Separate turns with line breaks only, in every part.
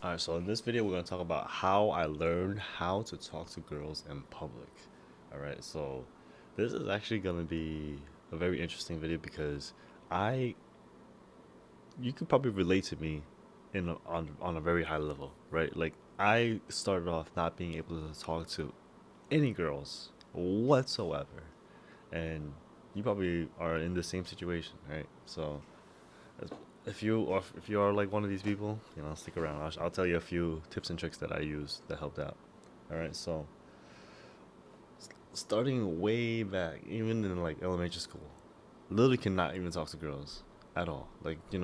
Alright, so in this video, we're going to talk about how I learned how to talk to girls in public. Alright, so this is actually going to be a very interesting video because I, you could probably relate to me on a very high level, right? Like, I started off not being able to talk to any girls whatsoever. And you probably are in the same situation, right? So if you are like one of these people, stick around. I'll tell you a few tips and tricks that I use that helped out. All right, so starting way back, even in like elementary school, literally cannot even talk to girls at all. Like there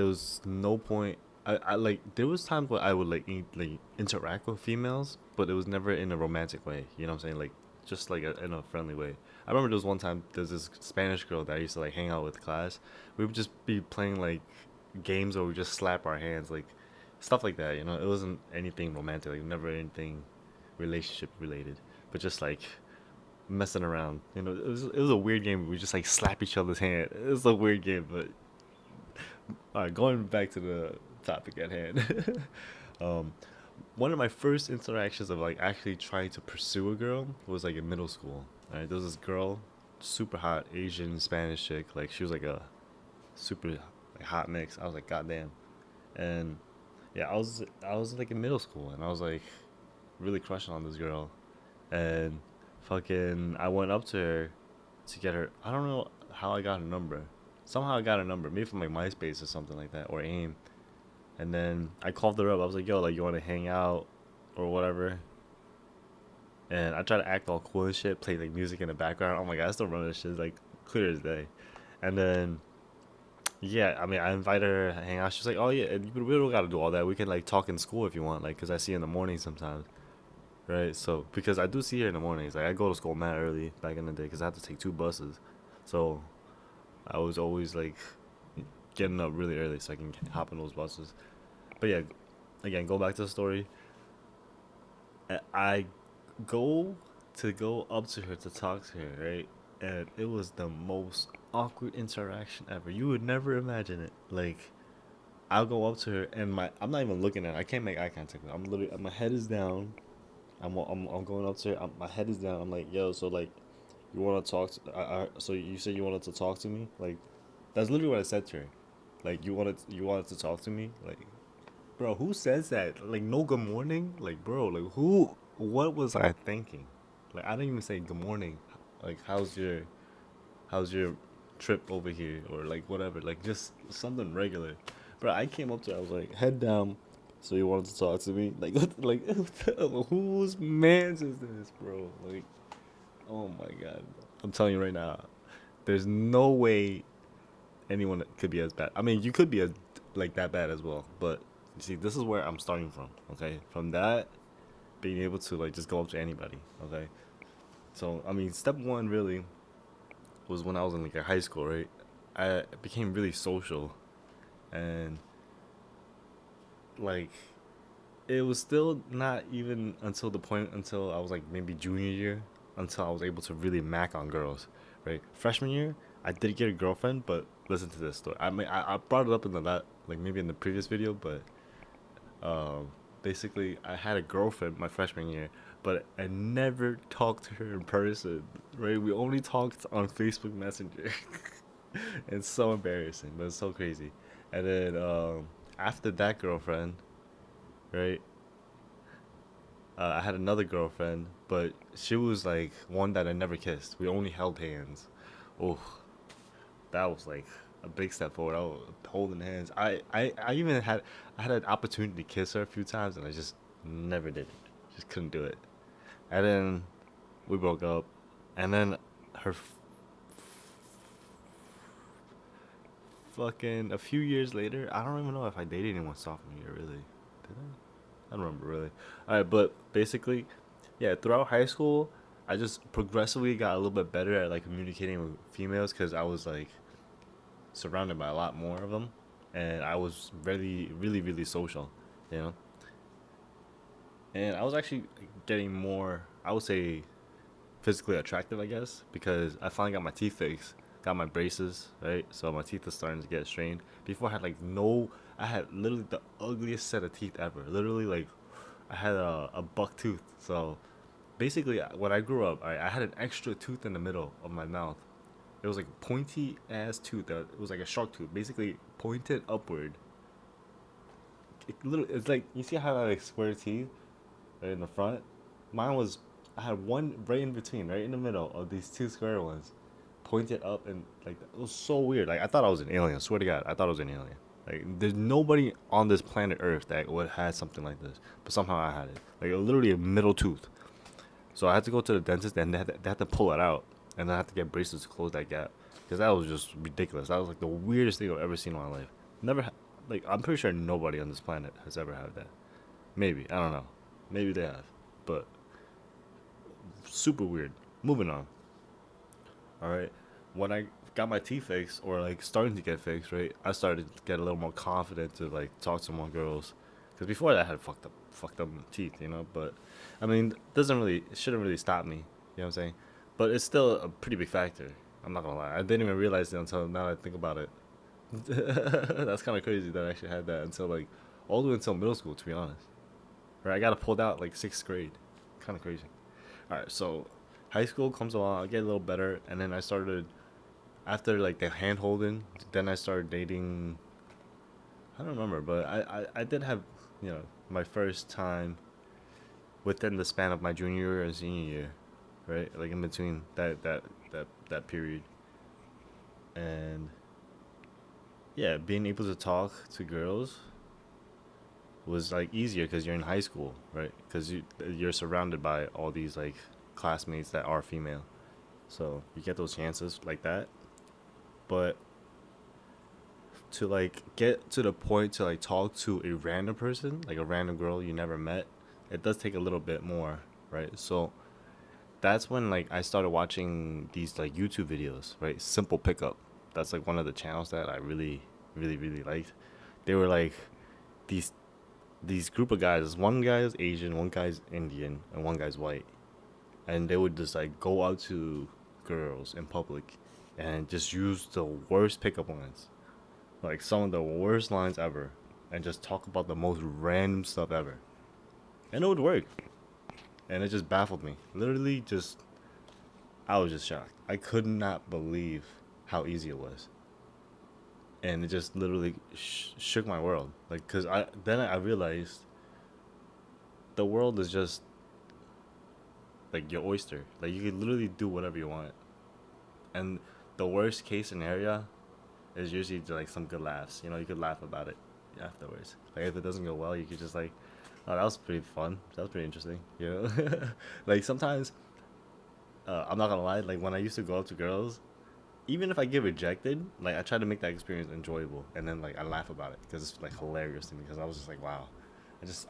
was no point. I like there was times where I would like interact with females, but it was never in a romantic way. You know what I'm saying? Like just like in a friendly way. I remember there was one time there's this Spanish girl that I used to like hang out with class. We would just be playing like games where we just slap our hands, like stuff like that. It wasn't anything romantic, like never anything relationship related, but just like messing around. It was a weird game. We just like slap each other's hand. It was a weird game, but all right, going back to the topic at hand. um, One of my first interactions of like actually trying to pursue a girl was like in middle school. All right, there was this girl, super hot Asian Spanish chick. Like she was like a super like hot mix. I was like, goddamn. And yeah, I was like in middle school, and I was like really crushing on this girl, and fucking I went up to her to get her. I don't know how I got her number. Somehow I got her number, maybe from like MySpace or something like that, or AIM. And then I called her up. I was like, "Yo, like you want to hang out or whatever?" And I tried to act all cool and shit, play like music in the background. Oh my god, I still remember this shit, like clear as day. And then yeah, I mean, I invited her to hang out. She's like, "Oh yeah, and we don't gotta do all that. We can like talk in school if you want, like, cause I see you in the morning sometimes, right?" So because I do see her in the mornings, like I go to school mad early back in the day, cause I had to take two buses. So I was always like getting up really early so I can hop in those buses. But yeah, again, go back to the story. I go up to her to talk to her, right? And it was the most awkward interaction ever. You would never imagine it. Like I'll go up to her and I'm not even looking at her. I can't make eye contact with her. I'm literally my head is down. I'm going up to her. My head is down. I'm like, yo, so like, you want to talk? So you said you wanted to talk to me? Like, that's literally what I said to her. Like, you wanted to talk to me? Like, bro, who says that? Like, no good morning? Like, bro, like who? What was I thinking? Like, I didn't even say good morning. Like, how's your trip over here or like whatever? Like, just something regular. Bro, I came up to her. I was like, head down. So you wanted to talk to me? Like, like whose man's is this, bro? Like, oh my god. I'm telling you right now, there's no way anyone could be as bad. I mean, you could be as like that bad as well, but you see, this is where I'm starting from. Okay, from that being able to like just go up to anybody. Okay, so I mean, step one really was when I was in like high school, right? I became really social, and like it was still not even until the point until I was like maybe junior year until I was able to really mac on girls, right? Freshman year, I did get a girlfriend, but listen to this story. I mean, I brought it up in the like maybe in the previous video, but um, basically I had a girlfriend my freshman year, but I never talked to her in person, right? We only talked on Facebook Messenger. It's so embarrassing, but it's so crazy. And then after that girlfriend, right? I had another girlfriend, but she was like one that I never kissed. We only held hands. Oh, that was like a big step forward. I was holding hands. I even had an opportunity to kiss her a few times, and I just never did it. Just couldn't do it. And then we broke up, and then her fucking a few years later, I don't even know if I dated anyone sophomore year really. Did I don't remember really. All right, but basically, yeah, throughout high school, I just progressively got a little bit better at like communicating with females because I was like surrounded by a lot more of them, and I was really, really, really social, you know. And I was actually getting more, I would say, physically attractive, I guess, because I finally got my teeth fixed, got my braces, right? So my teeth are starting to get strained. Before I had like no, I had literally the ugliest set of teeth ever. Literally, like, I had a buck tooth. So basically, when I grew up, I had an extra tooth in the middle of my mouth. It was like a pointy ass tooth. It was like a shark tooth, basically pointed upward. It's like you see how I like square teeth right in the front. Mine was I had one right in between, right in the middle of these two square ones, pointed up and like it was so weird. Like I thought I was an alien. I swear to God, I thought I was an alien. Like there's nobody on this planet Earth that would have something like this, but somehow I had it. Like literally a middle tooth. So I had to go to the dentist and they had to pull it out, and I had to get braces to close that gap because that was just ridiculous. That was like the weirdest thing I've ever seen in my life. Never, like I'm pretty sure nobody on this planet has ever had that. Maybe I don't know. Maybe they have, but super weird. Moving on. All right, when I got my teeth fixed or like starting to get fixed, right, I started to get a little more confident to like talk to more girls, because before that I had fucked up teeth, you know. But I mean, it shouldn't really stop me, you know what I'm saying? But it's still a pretty big factor. I'm not gonna lie, I didn't even realize it until now that I think about it. That's kind of crazy that I actually had that until like all the way until middle school, to be honest. Right, I got it pulled out like sixth grade, kind of crazy. All right, so high school comes along, I get a little better, and then I started after like the hand holding. Then I started dating. I don't remember, but I did have you know my first time within the span of my junior year and senior year, right? Like in between that period, and yeah, being able to talk to girls was like easier because you're in high school, right? Because you're surrounded by all these like classmates that are female, so you get those chances like that. But to like get to the point to like talk to a random person, like a random girl you never met, it does take a little bit more, right? So that's when like I started watching these like YouTube videos, right? Simple Pickup. That's like one of the channels that I really liked. They were like these these group of guys. One guy is Asian, one guy's Indian, and one guy's white. And they would just like go out to girls in public and just use the worst pickup lines, like some of the worst lines ever, and just talk about the most random stuff ever. And it would work. And it just baffled me. Literally, just, I was just shocked. I could not believe how easy it was. And it just literally shook my world. Like, cause I realized the world is just like your oyster. Like you can literally do whatever you want. And the worst case scenario is usually like some good laughs. You know, you could laugh about it afterwards. Like if it doesn't go well, you could just like, oh, that was pretty fun. That was pretty interesting. You know, like sometimes I'm not gonna lie. Like when I used to go up to girls, even if I get rejected, like I try to make that experience enjoyable, and then like I laugh about it because it's like hilarious to me. Because I was just like, wow,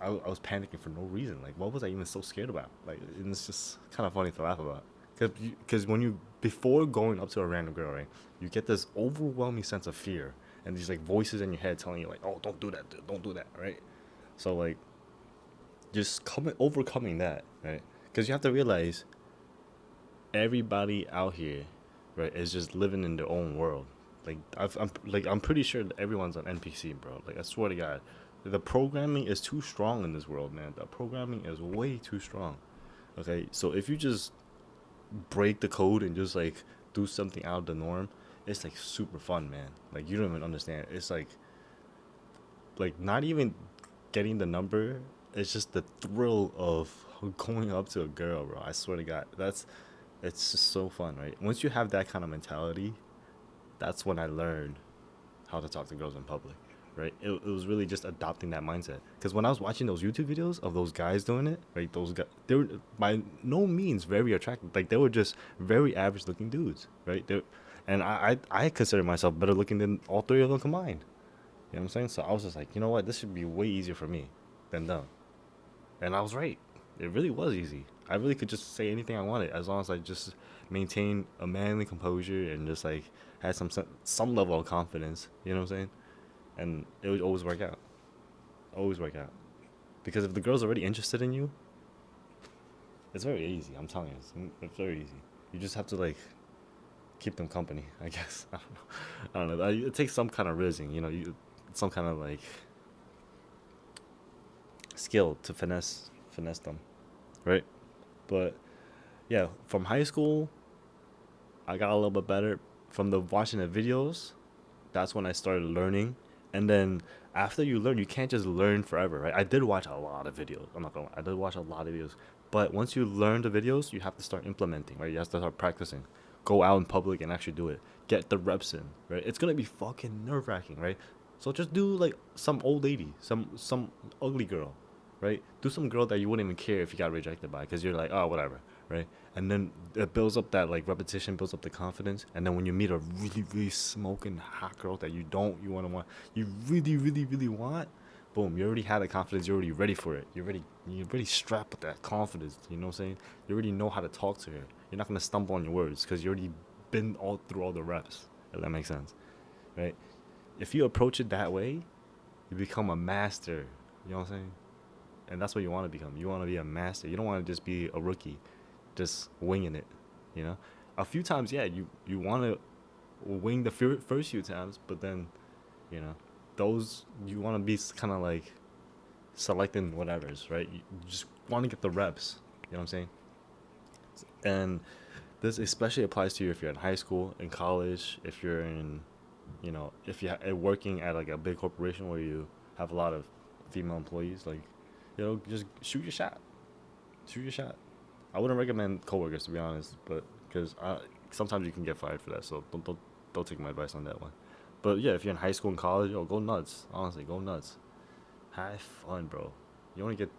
I was panicking for no reason. Like what was I even so scared about? Like and it's just kind of funny to laugh about. Because when you before going up to a random girl, right, you get this overwhelming sense of fear and these like voices in your head telling you like, oh, don't do that, don't do that, right? So like just coming overcoming that, right? Because you have to realize everybody out here, right, is just living in their own world. I'm pretty sure that everyone's an NPC, bro. Like I swear to God, the programming is too strong in this world, man. The programming is way too strong. Okay, so if you just break the code and just like do something out of the norm, it's like super fun, man. Like you don't even understand. It's like not even getting the number. It's just the thrill of going up to a girl, bro. I swear to God, it's just so fun, right? Once you have that kind of mentality, that's when I learned how to talk to girls in public, right? It was really just adopting that mindset. Because when I was watching those YouTube videos of those guys doing it, right, those guys, they were by no means very attractive. Like they were just very average looking dudes, right? And I consider myself better looking than all three of them combined. You know what I'm saying? So I was just like, you know what, this should be way easier for me than them. And I was right. It really was easy. I really could just say anything I wanted as long as I just maintain a manly composure and just like had some level of confidence. You know what I'm saying? And it would always work out. Always work out. Because if the girl's already interested in you, it's very easy. I'm telling you, it's very easy. You just have to like keep them company, I guess. I don't know. It takes some kind of rizzing, you know. some kind of like skill to finesse them, right? But yeah, from high school, I got a little bit better. From the watching the videos, that's when I started learning. And then after you learn, you can't just learn forever, right? I did watch a lot of videos. I'm not gonna lie, I did watch a lot of videos. But once you learn the videos, you have to start implementing, right? You have to start practicing. Go out in public and actually do it. Get the reps in, right? It's gonna be fucking nerve wracking, right? So just do like some old lady, some ugly girl, right? Do some girl that you wouldn't even care if you got rejected by, because you're like, oh, whatever, right? And then it builds up that like repetition, builds up the confidence, and then when you meet a really smoking hot girl that you really want, boom, you already had the confidence, you're already ready for it, you're already strapped with that confidence, you know what I'm saying? You already know how to talk to her, you're not gonna stumble on your words because you already been all through all the reps, if that makes sense, right? If you approach it that way, you become a master, you know what I'm saying? And that's what you want to become. You want to be a master. You don't want to just be a rookie, just winging it. You know, a few times, yeah, you want to wing the first few times, but then, you know, those you want to be kind of like selecting whatever's right. You just want to get the reps. You know what I'm saying? And this especially applies to you if you're in high school, in college, if you're in, you know, if you're working at like a big corporation where you have a lot of female employees, like, you know, just shoot your shot. Shoot your shot. I wouldn't recommend coworkers to be honest, but because sometimes you can get fired for that. So don't take my advice on that one. But yeah, if you're in high school and college, yo, go nuts. Honestly, go nuts. Have fun, bro. You only get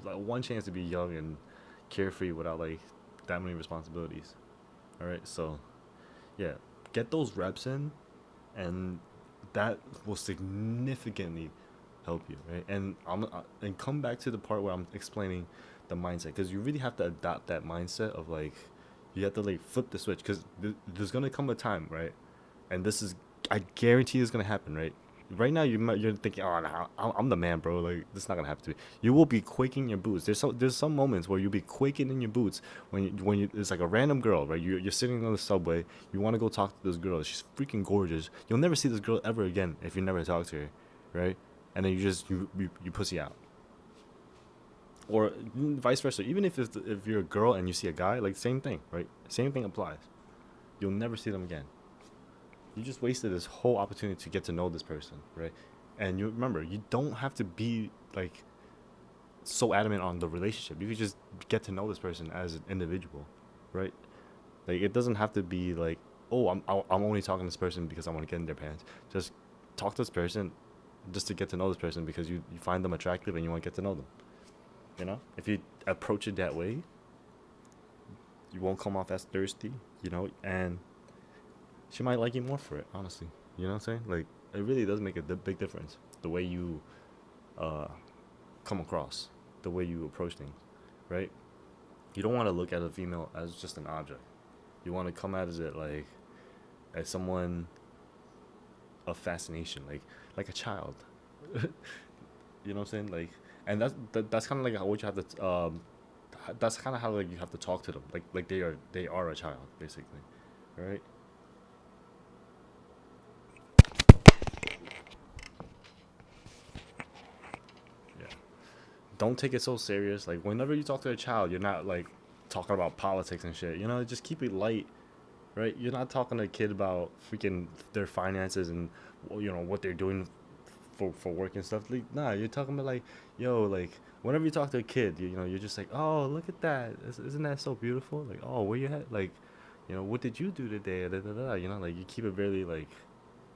like one chance to be young and carefree without like that many responsibilities. All right, so yeah, get those reps in, and that will significantly help you, right? And come back to the part where I'm explaining the mindset, because you really have to adopt that mindset of like you have to like flip the switch, because there's gonna come a time, right? And this is, I guarantee it's gonna happen, right? Right now you're thinking, oh, nah, I'm the man, bro. Like this is not gonna happen to me. You will be quaking in your boots. There's some moments where you'll be quaking in your boots when you it's like a random girl, right? You're sitting on the subway. You want to go talk to this girl. She's freaking gorgeous. You'll never see this girl ever again if you never talk to her, right? And then you pussy out, or vice versa. Even if you're a girl and you see a guy, like same thing, right? Same thing applies. You'll never see them again. You just wasted this whole opportunity to get to know this person, right? And you remember, you don't have to be like so adamant on the relationship. You could just get to know this person as an individual, right? Like it doesn't have to be like, oh, I'm only talking to this person because I want to get in their pants. Just talk to this person just to get to know this person because you find them attractive and you want to get to know them. You know, if you approach it that way, you won't come off as thirsty, you know, and she might like you more for it, honestly. You know what I'm saying? Like, it really does make a big difference the way you uh, come across, the way you approach things, right? You don't want to look at a female as just an object. You want to come at it like as someone of fascination, like a child. You know what I'm saying? Like, and that's kind of like how what you have to. That's kind of how like you have to talk to them, like they are a child basically, right? Yeah. Don't take it so serious. Like whenever you talk to a child, you're not like talking about politics and shit. You know, just keep it light, right? You're not talking to a kid about freaking their finances and well, you know what they're doing for work and stuff. Like, nah, you're talking about like, yo, like whenever you talk to a kid, you know, you're just like, oh, look at that, isn't that so beautiful? Like, oh, where you at? Like, you know, what did you do today? Da, da, da. You know, like you keep it really like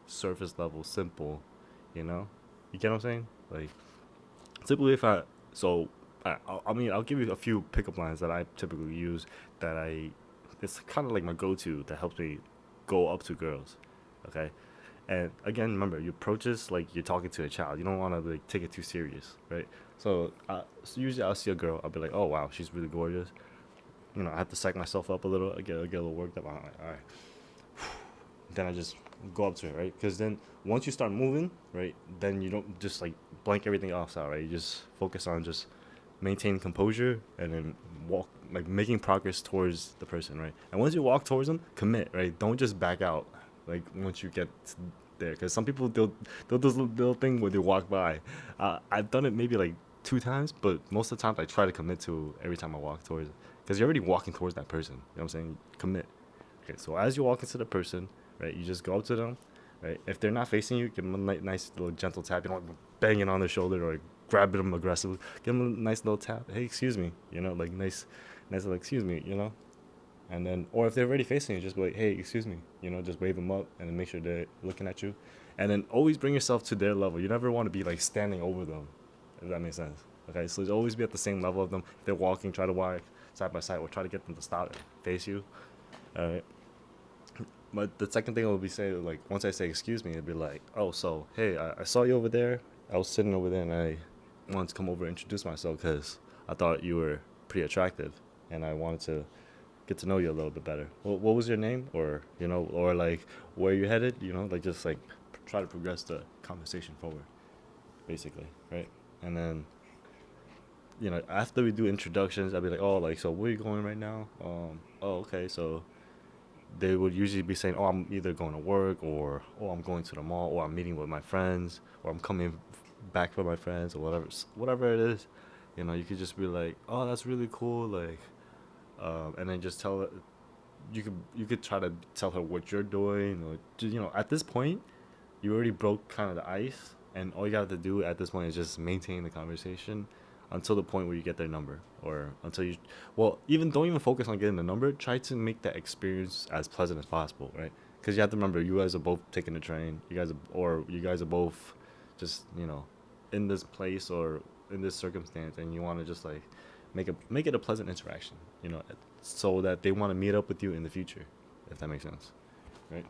surface level, simple. You know, you get what I'm saying? Like, typically if I so I mean I'll give you a few pickup lines that I typically use that I it's kind of like my go-to that helps me go up to girls, okay? And again, remember, you approach this like you're talking to a child. You don't want to like take it too serious, right? So usually I'll see a girl, I'll be like, oh wow, she's really gorgeous. You know, I have to psych myself up a little. I get a little worked up. I'm like, all right. Then I just go up to her, right? Because then once you start moving, right, then you don't just like blank everything else out, right? You just focus on just maintaining composure and then walk, like making progress towards the person, right? And once you walk towards them, commit, right? Don't just back out, like once you get there, because some people they'll do this little thing when they walk by. I've done it maybe like 2 times, but most of the time I try to commit to every time I walk towards it, because you're already walking towards that person. You know what I'm saying? Commit. Okay, so as you walk into the person, right, you just go up to them, right? If they're not facing you, give them a nice little gentle tap. You don't bang it on their shoulder or grab them aggressively. Give them a nice little tap. Hey, excuse me. You know, like nice little excuse me. You know, and then, or if they're already facing you, just be like, hey, excuse me. You know, just wave them up and then make sure they're looking at you, and then always bring yourself to their level. You never want to be like standing over them, if that makes sense. Okay, so always be at the same level of them. If they're walking, try to walk side by side, or try to get them to stop and face you. All right. But the second thing will be say, like, once I say excuse me, it'd be like, oh, so hey, I saw you over there. I was sitting over there, and I wanted to come over and introduce myself because I thought you were pretty attractive, and I wanted to get to know you a little bit better. What was your name, or you know, or like where you headed? You know, like just like try to progress the conversation forward, basically, right? And then you know, after we do introductions, I'd be like, oh, like, so where are you going right now? Oh, okay, so they would usually be saying, "Oh, I'm either going to work, or oh, I'm going to the mall, or I'm meeting with my friends, or I'm coming back from my friends, or whatever it is." You know, you could just be like, "Oh, that's really cool," like, and then just tell you could try to tell her what you're doing, or you know, at this point, you already broke kind of the ice, and all you have to do at this point is just maintain the conversation until the point where you get their number, or until you, well, even don't even focus on getting the number. Try to make that experience as pleasant as possible, right? Because you have to remember, you guys are both taking the train. You guys are both just, you know, in this place or in this circumstance, and you want to just like make it a pleasant interaction, you know, so that they want to meet up with you in the future, if that makes sense, right?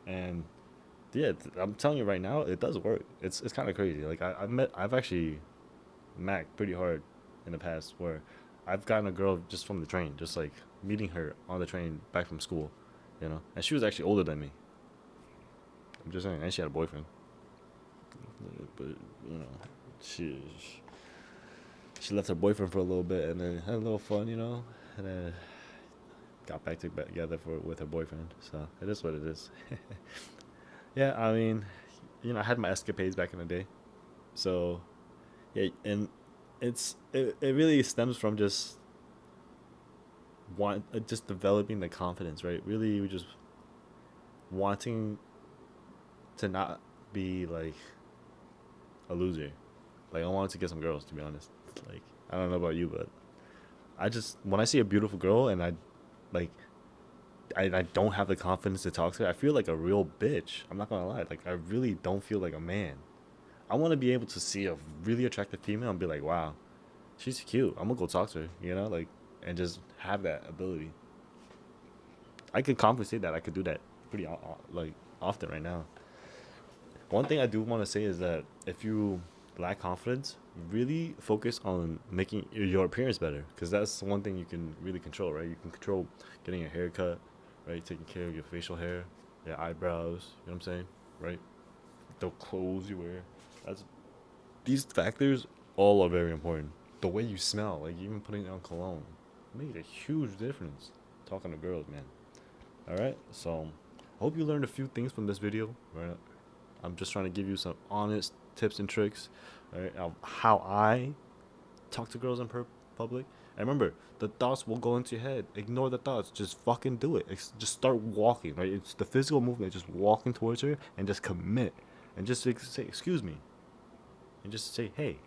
And yeah, I'm telling you right now, it does work. It's kind of crazy. Like I've actually Mac pretty hard in the past, where I've gotten a girl just from the train, just like meeting her on the train back from school, you know, and she was actually older than me. I'm just saying, and she had a boyfriend, but you know, she she left her boyfriend for a little bit and then had a little fun, you know, and then got back together for with her boyfriend. So it is what it is. Yeah, I mean, you know, I had my escapades back in the day, so yeah, and it really stems from just developing the confidence, right? Really, you just wanting to not be like a loser. Like I wanted to get some girls, to be honest. Like I don't know about you, but I just when I see a beautiful girl and like I don't have the confidence to talk to her, I feel like a real bitch. I'm not gonna lie. Like I really don't feel like a man. I want to be able to see a really attractive female and be like, wow, she's cute. I'm gonna go talk to her, you know, like, and just have that ability. I could compensate that. I could do that pretty like often right now. One thing I do want to say is that if you lack confidence, really focus on making your appearance better, because that's one thing you can really control, right? You can control getting your hair cut, right? Taking care of your facial hair, your eyebrows. You know what I'm saying, right? The clothes you wear. That's These factors all are very important. The way you smell, like even putting on cologne, made a huge difference. Talking to girls, man. All right, so hope you learned a few things from this video. Right, I'm just trying to give you some honest tips and tricks, right, of how I talk to girls in public. And remember, the thoughts will go into your head. Ignore the thoughts. Just fucking do it. Just start walking. Right, it's the physical movement. Just walking towards her and just commit, and just say excuse me, and just say hey.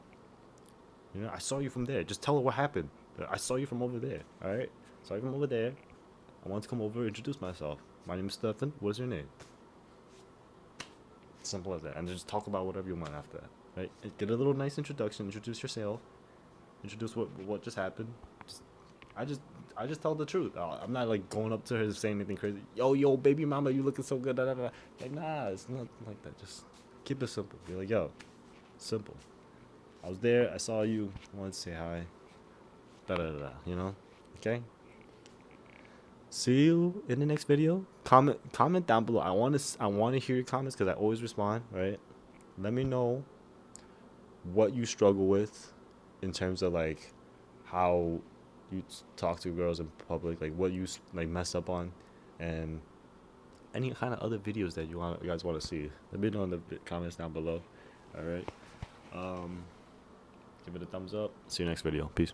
You know, I saw you from there. Just tell her what happened. I saw you from over there. All right, saw you from over there. I want to come over and introduce myself. My name is Stefan. What is your name? Simple as that. And just talk about whatever you want after that. Right? Get a little nice introduction. Introduce yourself. Introduce what just happened. Just, I just I just tell the truth. I'm not like going up to her saying anything crazy. Yo, baby mama, you looking so good. Da, da, da. Like nah, it's not like that. Just keep it simple. Be like, yo, simple. I was there. I saw you. I wanted to say hi. Da da da. Da, you know? Okay. See you in the next video. Comment down below. I want to hear your comments, because I always respond, right? Let me know what you struggle with in terms of like how you talk to girls in public, like what you like mess up on, and any kind of other videos that you guys want to see. Let me know in the comments down below. All right. Give it a thumbs up. See you next video. Peace.